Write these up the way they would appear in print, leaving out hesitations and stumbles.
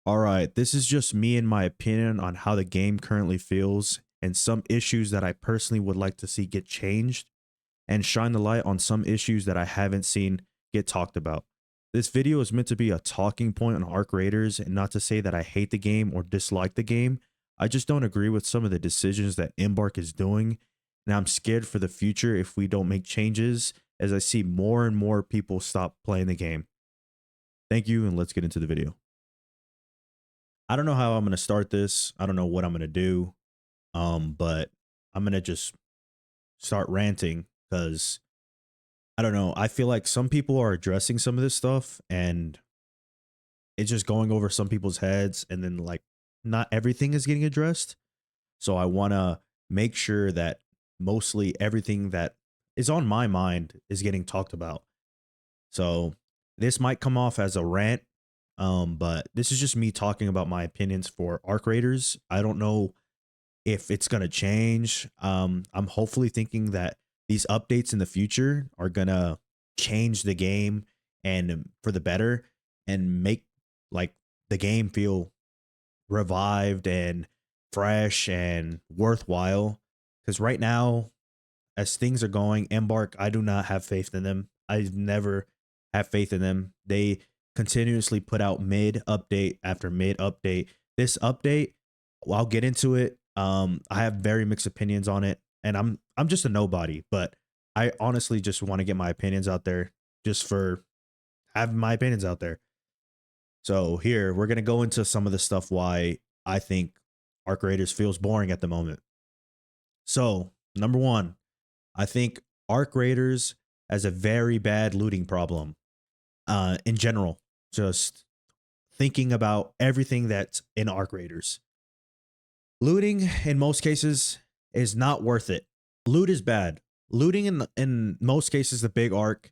All right, this is just me and my opinion on how the game currently feels and some issues that I personally would like to see get changed and shine the light on some issues that I haven't seen get talked about. This video is meant to be a talking point on Arc Raiders and not to say that I hate the game or dislike the game. I just don't agree with some of the decisions that Embark is doing, and I'm scared for the future if we don't make changes as I see more and more people stop playing the game. Thank you, and let's get into the video. I don't know how I'm going to start this. I don't know what I'm going to do. But I'm going to just start ranting because I don't know. I feel like some people are addressing some of this stuff and it's just going over some people's heads, and then like not everything is getting addressed. So I want to make sure that mostly everything that is on my mind is getting talked about. So this might come off as a rant, but this is just me talking about my opinions for Arc Raiders. I don't know if it's going to change. I'm hopefully thinking that these updates in the future are going to change the game and for the better and make like the game feel revived and fresh and worthwhile. Because right now, as things are going, Embark, I do not have faith in them. I've never have faith in them. They continuously put out mid update after mid update. This update, well, I'll get into it. I have very mixed opinions on it, and I'm just a nobody, but I honestly just want to get my opinions out there, just for having my opinions out there. So here we're gonna go into some of the stuff why I think Arc Raiders feels boring at the moment. So number one, I think Arc Raiders has a very bad looting problem. In general, just thinking about everything that's in Arc Raiders. Looting in most cases is not worth it. Loot is bad. Looting in most cases, the big arc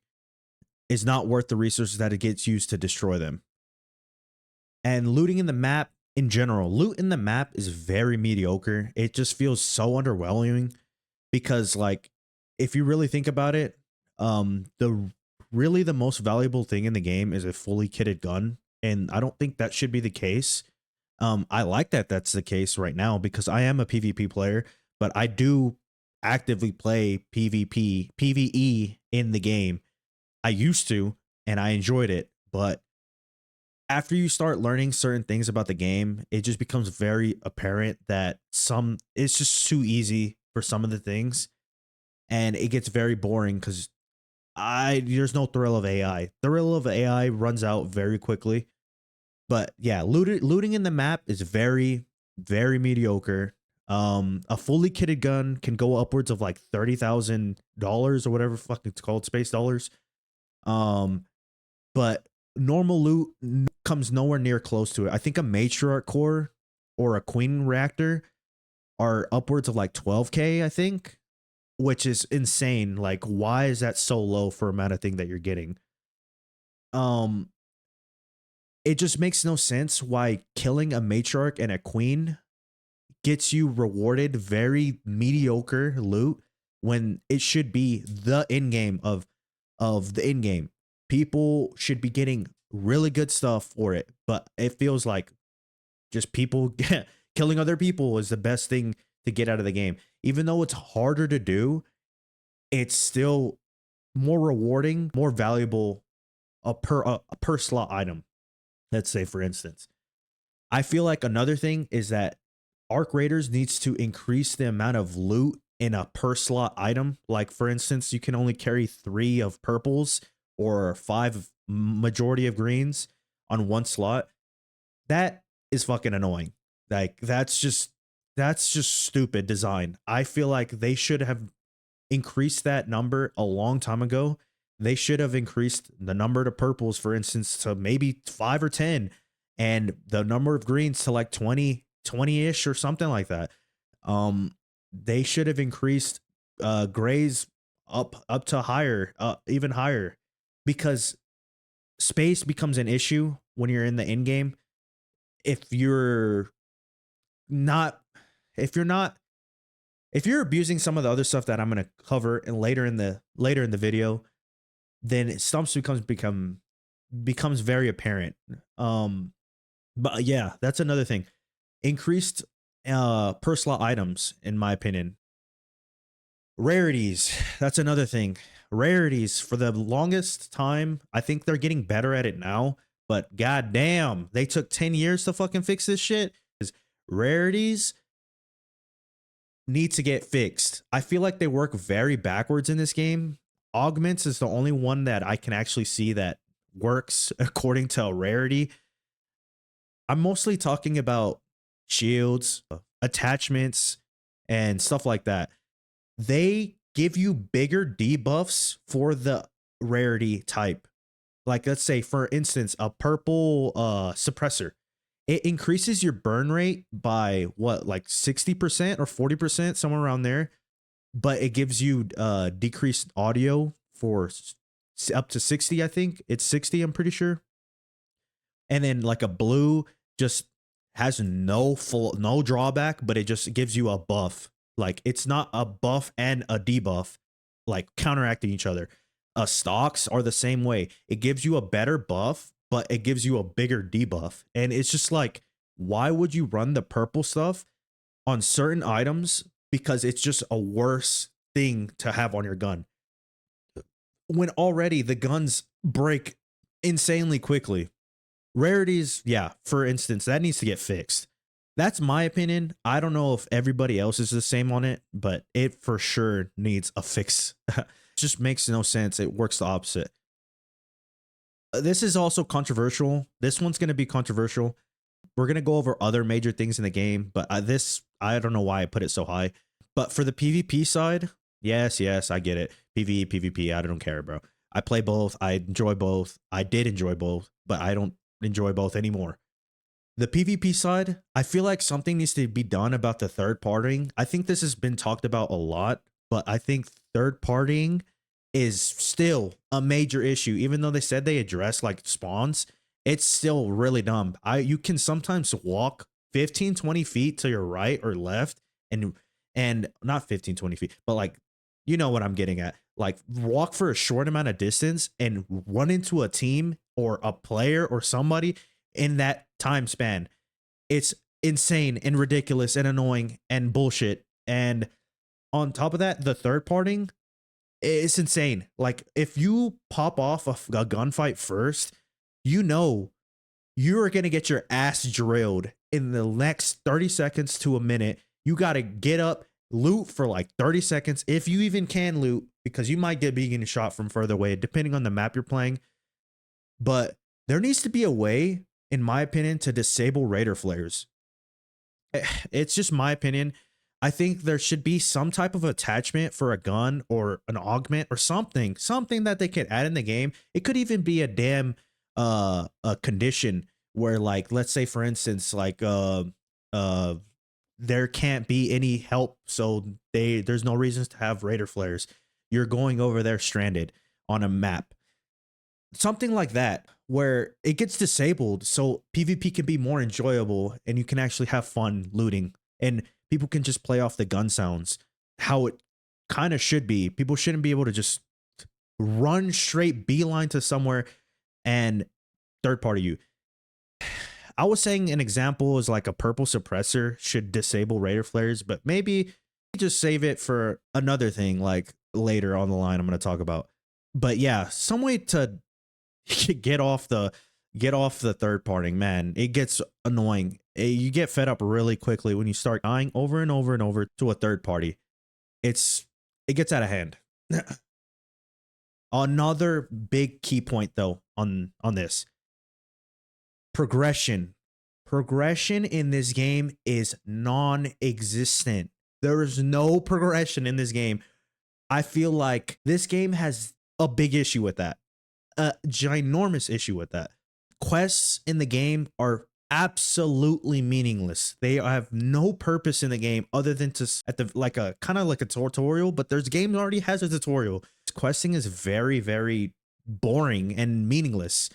is not worth the resources that it gets used to destroy them. And looting in the map in general, loot in the map is very mediocre. It just feels so underwhelming because, like, if you really think about it, the really the most valuable thing in the game is a fully kitted gun, and I don't think that should be the case. I like that that's the case right now because I am a PvP player, but I do actively play PvE in the game. I used to, and I enjoyed it, but after you start learning certain things about the game, it just becomes very apparent that some it's just too easy for some of the things, and it gets very boring because I there's no thrill of AI. Thrill of AI runs out very quickly. But yeah, looting in the map is very, very mediocre. A fully kitted gun can go upwards of like $30,000 or whatever fuck it's called, space dollars. Um, but normal loot comes nowhere near close to it. I think a matriarch core or a queen reactor are upwards of like 12K, I think, which is insane. Like, why is that so low for amount of thing that you're getting? Um, it just makes no sense why killing a matriarch and a queen gets you rewarded very mediocre loot when it should be the end game of the end game. People should be getting really good stuff for it, but it feels like just people killing other people is the best thing to get out of the game. Even though it's harder to do, it's still more rewarding, more valuable a per slot item. Let's say, for instance, I feel like another thing is that Arc Raiders needs to increase the amount of loot in a per slot item. Like, for instance, you can only carry 3 of purples or 5 majority of greens on one slot. That is fucking annoying. Like, that's just stupid design. I feel like they should have increased that number a long time ago. They should have increased the number of purples, for instance, to maybe 5 or 10, and the number of greens to like 20-ish or something like that. They should have increased grays up to higher, even higher, because space becomes an issue when you're in the end game. If you're not, if you're not, if you're abusing some of the other stuff that I'm going to cover and later in the video, then stumps becomes very apparent. Um, But yeah, that's another thing. Increased per slot items, in my opinion. Rarities, that's another thing. Rarities for the longest time, I think they're getting better at it now, but goddamn, they took 10 years to fucking fix this shit. Because rarities need to get fixed. I feel like they work very backwards in this game. Augments is the only one that I can actually see that works according to a rarity. I'm mostly talking about shields, attachments, and stuff like that. They give you bigger debuffs for the rarity type. Like, let's say, for instance, a purple suppressor. It increases your burn rate by what, like 60% or 40%, somewhere around there. But it gives you decreased audio for up to 60, I think. It's 60, I'm pretty sure. And then like a blue just has no drawback, but it just gives you a buff. Like it's not a buff and a debuff, like counteracting each other. Stocks are the same way. It gives you a better buff, but it gives you a bigger debuff. And it's just like, why would you run the purple stuff on certain items? Because it's just a worse thing to have on your gun. When already the guns break insanely quickly. Rarities, yeah, for instance, that needs to get fixed. That's my opinion. I don't know if everybody else is the same on it, but it for sure needs a fix. It just makes no sense. It works the opposite. This is also controversial. This one's going to be controversial. We're going to go over other major things in the game, but I don't know why I put it so high. But for the PvP side, yes, I get it. PvE, PvP, I don't care, bro. I play both. I enjoy both. I did enjoy both, but I don't enjoy both anymore. The PvP side, I feel like something needs to be done about the third partying. I think this has been talked about a lot, but I think third partying is still a major issue. Even though they said they address like spawns, it's still really dumb. You can sometimes walk 15, 20 feet to your right or left and not 15, 20 feet, but like, you know what I'm getting at. Like walk for a short amount of distance and run into a team or a player or somebody in that time span. It's insane and ridiculous and annoying and bullshit. And on top of that, the third partying, it's insane. Like if you pop off a gunfight first, you know you are going to get your ass drilled in the next 30 seconds to a minute. You got to get up, loot for like 30 seconds, if you even can loot, because you might get getting shot from further away, depending on the map you're playing. But there needs to be a way, in my opinion, to disable raider flares. It's just my opinion. I think there should be some type of attachment for a gun or an augment or something that they can add in the game. It could even be a damn a condition where, like, let's say for instance, like there can't be any help, so there's no reasons to have raider flares. You're going over there stranded on a map. Something like that where it gets disabled so PvP can be more enjoyable and you can actually have fun looting and people can just play off the gun sounds how it kind of should be. People shouldn't be able to just run straight beeline to somewhere and third party you. I was saying an example is like a purple suppressor should disable raider flares, but maybe just save it for another thing like later on the line I'm going to talk about. But yeah, some way to get off the third partying, man. It gets annoying. You get fed up really quickly when you start dying over and over and over to a third party. It gets out of hand. Another big key point though on this. Progression in this game is non-existent. There is no progression in this game. I feel like this game has a big issue with that. A ginormous issue with that. Quests in the game are absolutely meaningless. They have no purpose in the game other than to at the like a kind of like a tutorial, but there's game already has a tutorial. Questing is very, very boring and meaningless.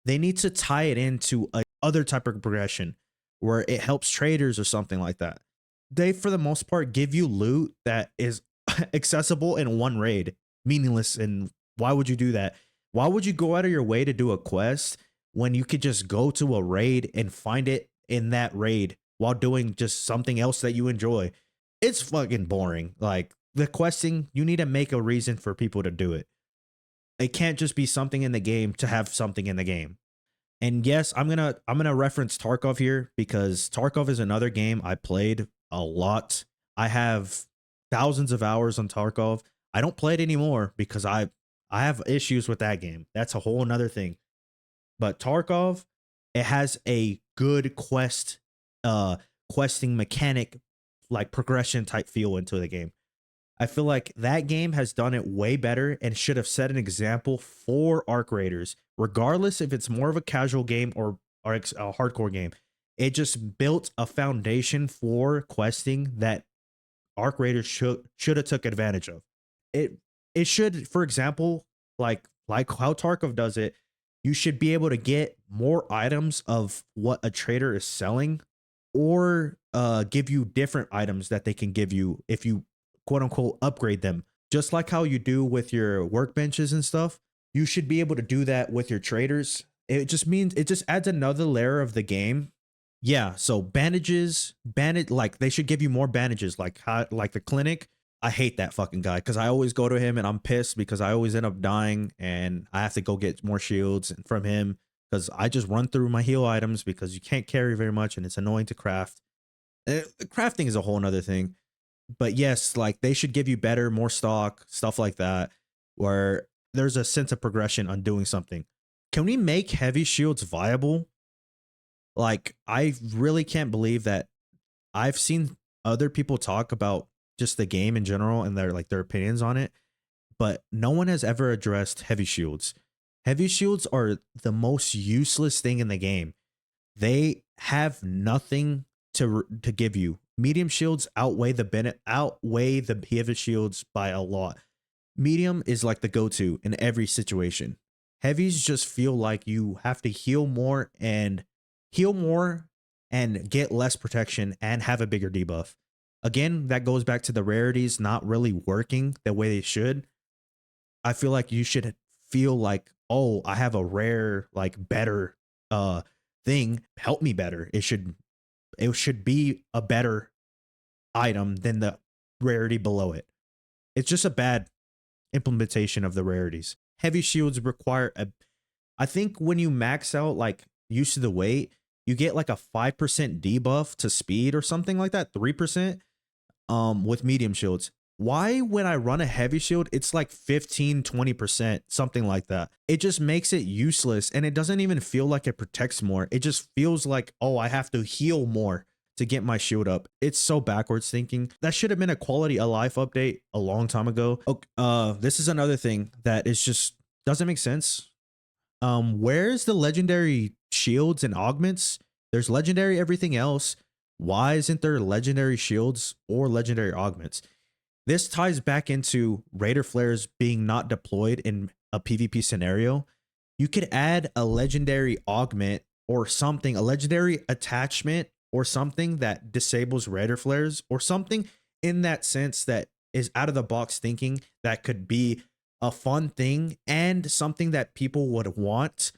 They need to tie it into a other type of progression where it helps traders or something like that. They, for the most part, give you loot that is accessible in one raid. Meaningless. And why would you do that? Why would you go out of your way to do a quest when you could just go to a raid and find it in that raid while doing just something else that you enjoy. It's fucking boring. Like the questing, you need to make a reason for people to do it. It can't just be something in the game to have something in the game. And yes, I'm gonna reference Tarkov here because Tarkov is another game I played a lot. I have thousands of hours on Tarkov. I don't play it anymore because I have issues with that game. That's a whole another thing. But Tarkov, it has a good questing mechanic, like progression type feel into the game. I feel like that game has done it way better and should have set an example for Arc Raiders, regardless if it's more of a casual game or a hardcore game. It just built a foundation for questing that Arc Raiders should have took advantage of. It it should, for example, like how Tarkov does it, you should be able to get more items of what a trader is selling, or give you different items that they can give you if you quote unquote upgrade them. Just like how you do with your workbenches and stuff, you should be able to do that with your traders. It just means it just adds another layer of the game. Yeah, so bandage, like they should give you more bandages, like how, like the clinic. I hate that fucking guy because I always go to him and I'm pissed because I always end up dying and I have to go get more shields from him because I just run through my heal items because you can't carry very much and it's annoying to craft. Crafting is a whole nother thing. But yes, like they should give you better, more stock, stuff like that, where there's a sense of progression on doing something. Can we make heavy shields viable? Like, I really can't believe that I've seen other people talk about just the game in general and their opinions on it, but no one has ever addressed heavy shields. Heavy shields are the most useless thing in the game. They have nothing to give you. Medium shields outweigh the heavy shields by a lot. Medium is like the go-to in every situation. Heavies just feel like you have to heal more and get less protection and have a bigger debuff. Again, that goes back to the rarities not really working the way they should. I feel like you should feel like, oh, I have a rare, like better thing. Help me better. It should be a better item than the rarity below it. It's just a bad implementation of the rarities. Heavy shields require I think when you max out like use to the weight, you get like a 5% debuff to speed or something like that, 3% with medium shields. Why when I run a heavy shield, it's like 15-20%, something like that. It just makes it useless and it doesn't even feel like it protects more. It just feels like, oh, I have to heal more to get my shield up. It's so backwards thinking. That should have been a quality of life update a long time ago. Okay, this is another thing that is just doesn't make sense. Where's the legendary shields and augments? There's legendary everything else. Why isn't there legendary shields or legendary augments? This ties back into Raider flares being not deployed in a PvP scenario. You could add a legendary augment or something, a legendary attachment or something that disables Raider flares or something in that sense that is out of the box thinking that could be a fun thing and something that people would want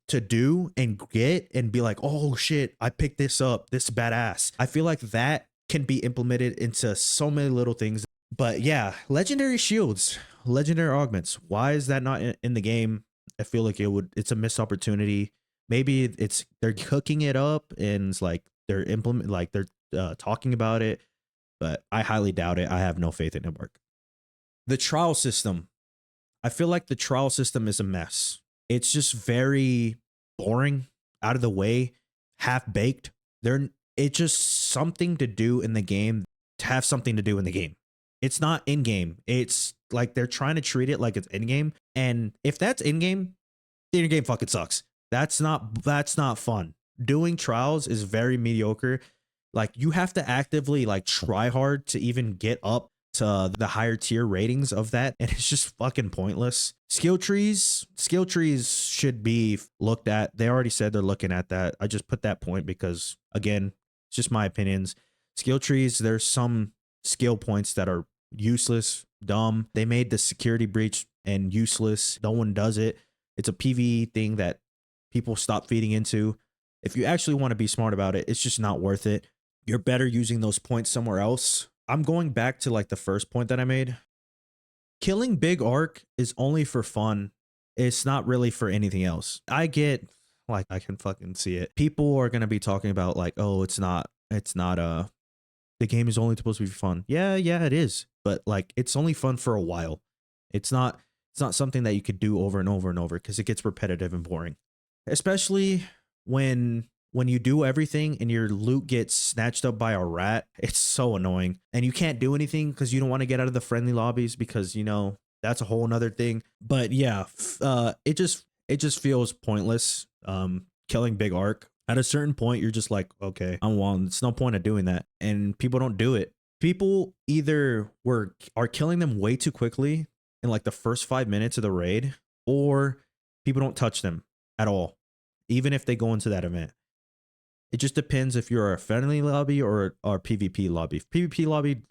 to do and get and be like, oh shit, I picked this up. This is badass. I feel like that can be implemented into so many little things. But yeah, legendary shields, legendary augments. Why is that not in the game? I feel like it's a missed opportunity. Maybe they're cooking it up and it's like they're talking about it, but I highly doubt it. I have no faith in it work. The trial system. I feel like the trial system is a mess. It's just very boring, out of the way, half baked. It's just something to do in the game to have something to do in the game. It's not in game. It's like they're trying to treat it like it's in game. And if that's in game, then your game fucking sucks. That's not fun. Doing trials is very mediocre. Like you have to actively like try hard to even get up to the higher tier ratings of that, and it's just fucking pointless. Skill trees should be looked at. They already said they're looking at that. I just put that point because again, it's just my opinions. Skill trees, there's some skill points that are useless, dumb. They made the security breach and useless. No one does it. It's a PvE thing that people stop feeding into. If you actually want to be smart about it, it's just not worth it. You're better using those points somewhere else. I'm going back to like the first point that I made. Killing Big Arc is only for fun. It's not really for anything else. I get, like, I can fucking see it. People are gonna be talking about like, oh, it's not the game is only supposed to be fun. Yeah, it is. But like it's only fun for a while. It's not something that you could do over and over and over because it gets repetitive and boring. Especially when you do everything and your loot gets snatched up by a rat. It's so annoying. And you can't do anything because you don't want to get out of the friendly lobbies because that's a whole nother thing. But yeah, it just feels pointless. Killing Big Arc. At a certain point, you're just like, okay, it's no point of doing that. And people don't do it. People either are killing them way too quickly in like the first 5 minutes of the raid, or people don't touch them at all, even if they go into that event. It just depends if you're a friendly lobby or PvP lobby. PvP lobby,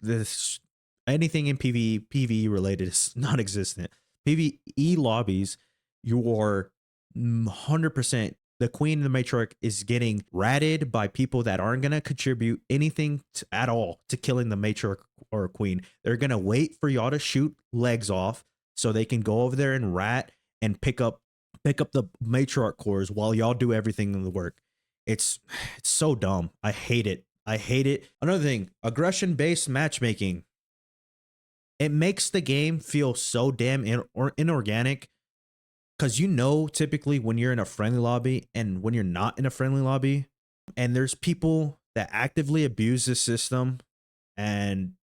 anything in PvE related is non-existent. PvE lobbies, you are 100%. The queen and the matriarch is getting ratted by people that aren't going to contribute anything at all to killing the matriarch or queen. They're going to wait for y'all to shoot legs off so they can go over there and rat and pick up the matriarch cores while y'all do everything in the work. It's so dumb. I hate it. Another thing, aggression-based matchmaking. It makes the game feel so damn inorganic. Because typically when you're in a friendly lobby and when you're not in a friendly lobby, and there's people that actively abuse this system, and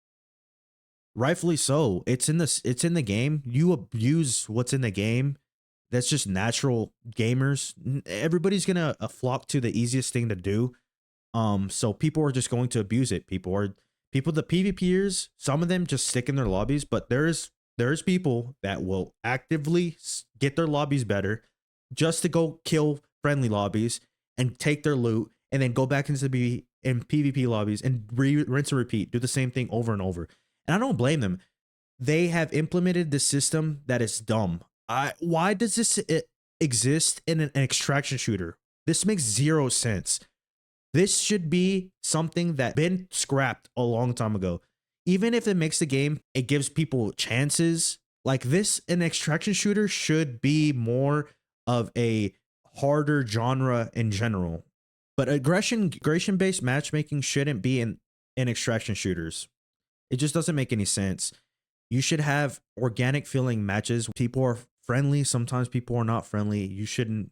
rightfully so. It's in the game. You abuse what's in the game. That's just natural. Gamers. Everybody's gonna flock to the easiest thing to do. So people are just going to abuse it. The PvPers, some of them just stick in their lobbies, but there's people that will actively get their lobbies better just to go kill friendly lobbies and take their loot and then go back into PvP lobbies and rinse and repeat, do the same thing over and over. And I don't blame them. They have implemented the system that is dumb. Why does this exist in an extraction shooter? This makes zero sense. This should be something that been scrapped a long time ago. Even if it makes the game, it gives people chances. Like this, an extraction shooter should be more of a harder genre in general. But aggression-based matchmaking shouldn't be in extraction shooters. It just doesn't make any sense. You should have organic feeling matches. People are friendly. Sometimes people are not friendly. You shouldn't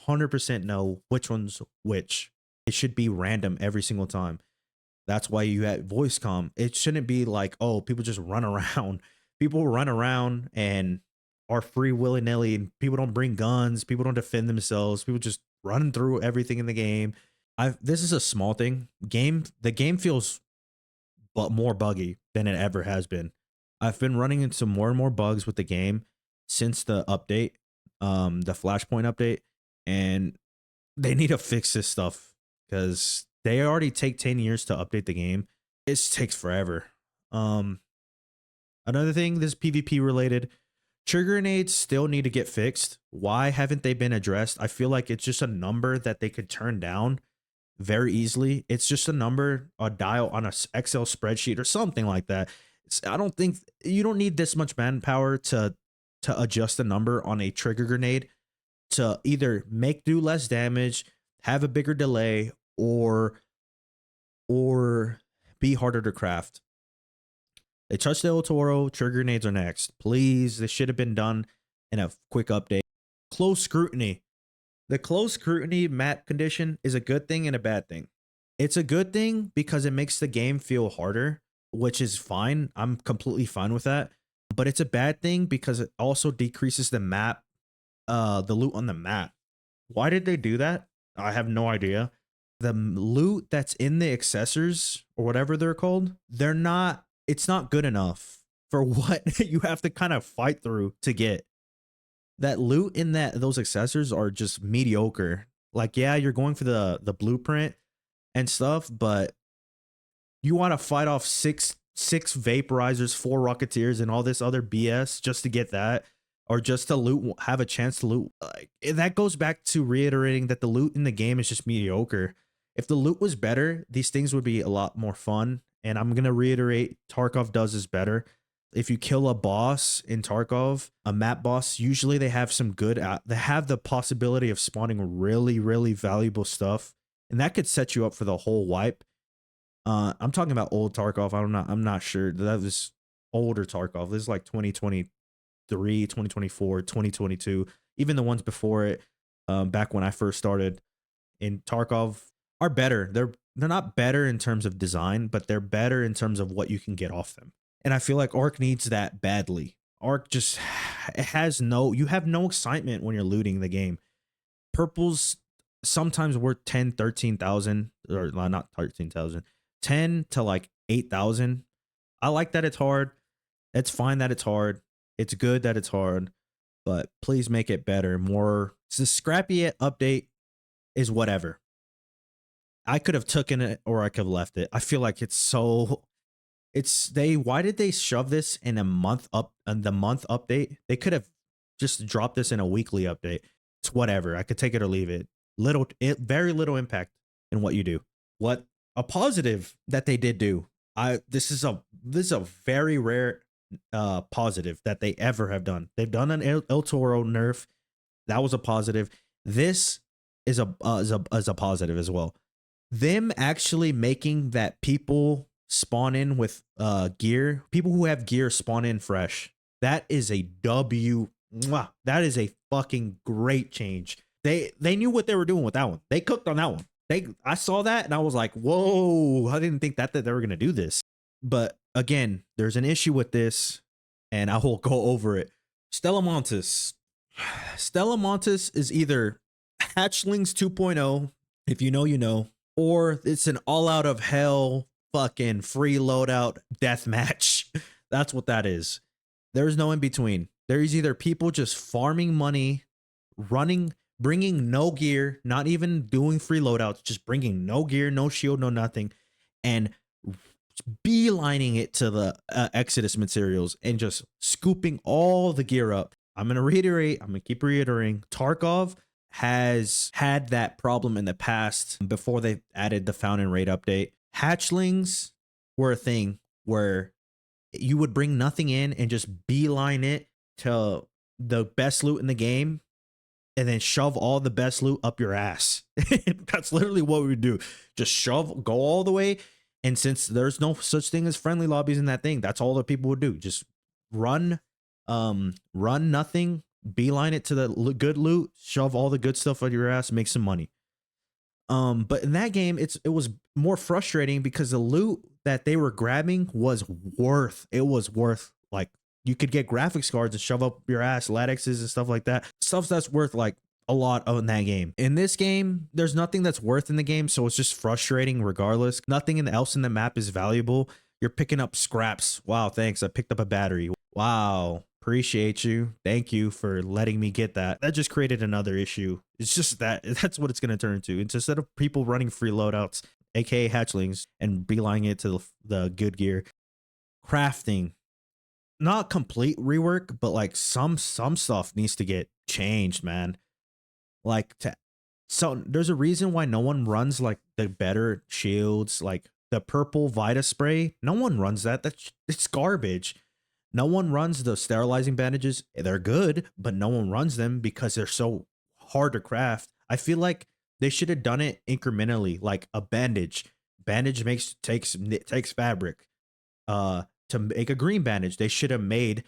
100% know which one's which. It should be random every single time. That's why you had voice comm. It shouldn't be like, oh, people just run around. People run around and are free willy-nilly, and people don't bring guns. People don't defend themselves. People just run through everything in the game. This is a small thing. The game feels more buggy than it ever has been. I've been running into more and more bugs with the game since the update, the Flashpoint update, and they need to fix this stuff because they already take 10 years to update the game. It takes forever. Another thing, this PvP related, trigger grenades still need to get fixed. Why haven't they been addressed? I feel like it's just a number that they could turn down very easily. It's just a number, a dial on a Excel spreadsheet or something like that. I don't think you don't need this much manpower to adjust a number on a trigger grenade to either do less damage, have a bigger delay, or be harder to craft. They touched El Toro. Trigger grenades are next. Please, this should have been done in a quick update. Close scrutiny. The close scrutiny map condition is a good thing and a bad thing. It's a good thing because it makes the game feel harder, which is fine. I'm completely fine with that. But it's a bad thing because it also decreases the loot on the map. Why did they do that? I have no idea. The loot that's in the accessors or whatever they're called, it's not good enough for what you have to kind of fight through to get. That loot in those accessors are just mediocre. Like, yeah, you're going for the blueprint and stuff, but you want to fight off six vaporizers, 4 rocketeers, and all this other BS just to get that. or just to loot, have a chance to loot. Like, that goes back to reiterating that the loot in the game is just mediocre. If the loot was better, these things would be a lot more fun. And I'm gonna reiterate, Tarkov does is better. If you kill a boss in Tarkov, a map boss, usually they have some good. They have the possibility of spawning really, really valuable stuff, and that could set you up for the whole wipe. I'm talking about old Tarkov. I'm not sure. That was older Tarkov. This is like 2023, 2024, 2022. Even the ones before it, back when I first started in Tarkov, are better. They're not better in terms of design, but they're better in terms of what you can get off them. And I feel like Ark needs that badly. Ark just, it has no, you have no excitement when you're looting the game. Purple's sometimes worth 10, 13,000, or not 13,000, 10 to like 8,000. I like that it's hard. It's fine that it's hard. It's good that it's hard, but please make it better. More, the scrappy update is whatever. I could have taken it or I could have left it. I feel like it's so, why did they shove this in a month the month update? They could have just dropped this in a weekly update. It's whatever. I could take it or leave it. Very little impact in what you do. What a positive that they did do. This is a very rare positive that they ever have done. They've done an El Toro nerf. That was a positive. This is a positive as well. Them actually making that people spawn in with gear, people who have gear spawn in fresh. That is a W. Mwah, that is a fucking great change. They knew what they were doing with that one. They cooked on that one. I saw that and I was like, whoa, I didn't think that they were gonna do this. But again, there's an issue with this, and I will go over it. Stella Montis. Stella Montis is either Hatchlings 2.0, if you know, you know, or it's an all out of hell fucking free loadout deathmatch. That's what that is. There's no in between. There's either people just farming money, bringing no gear, not even doing free loadouts, just bringing no gear, no shield, no nothing, and beelining it to the Exodus materials and just scooping all the gear up. I'm going to reiterate, I'm going to keep reiterating, Tarkov has had that problem in the past before they added the Found and Raid update. Hatchlings were a thing where you would bring nothing in and just beeline it to the best loot in the game and then shove all the best loot up your ass. That's literally what we would do. Just go all the way. And since there's no such thing as friendly lobbies in that thing, that's all that people would do. Just run nothing, beeline it to the good loot, shove all the good stuff out your ass, make some money. But in that game, it was more frustrating because the loot that they were grabbing was worth like, you could get graphics cards and shove up your ass, latexes and stuff like that. Stuff that's worth like a lot in that game. In this game, there's nothing that's worth in the game, so it's just frustrating regardless. Nothing else in the map is valuable. You're picking up scraps. Wow, thanks. I picked up a battery. Wow, appreciate you. Thank you for letting me get that. That just created another issue. It's just that's what it's going to turn to. It's instead of people running free loadouts, aka hatchlings, and beelining it to the good gear, crafting. Not complete rework, but like some stuff needs to get changed, man. Like, so there's a reason why no one runs like the better shields, like the purple Vita spray. No one runs that. It's garbage. No one runs the sterilizing bandages. They're good, but no one runs them because they're so hard to craft. I feel like they should have done it incrementally, like a bandage. Bandage takes fabric. To make a green bandage, they should have made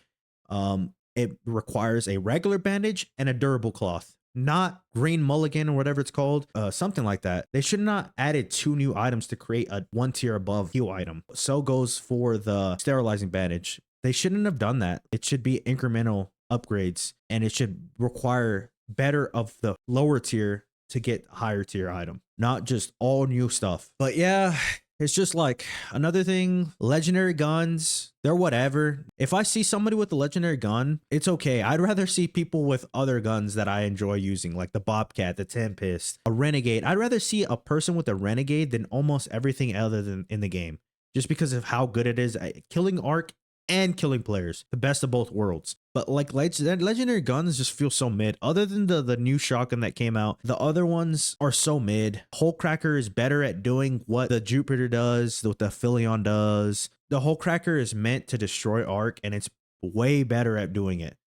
it requires a regular bandage and a durable cloth, not green mulligan or whatever it's called, something like that. They should not added 2 new items to create a 1 tier above heal item. So goes for the sterilizing bandage. They shouldn't have done that. It should be incremental upgrades, and it should require better of the lower tier to get higher tier item, not just all new stuff. But yeah, it's just like another thing. Legendary guns, they're whatever. If I see somebody with a legendary gun, it's okay. I'd rather see people with other guns that I enjoy using, like the Bobcat, the Tempest, a Renegade. I'd rather see a person with a Renegade than almost everything other than in the game, just because of how good it is. Killing Ark and killing players. The best of both worlds. But like legendary guns just feel so mid. Other than the new shotgun that came out, the other ones are so mid. Hullcracker is better at doing what the Jupiter does, what the Philion does. The Hullcracker is meant to destroy Arc, and it's way better at doing it.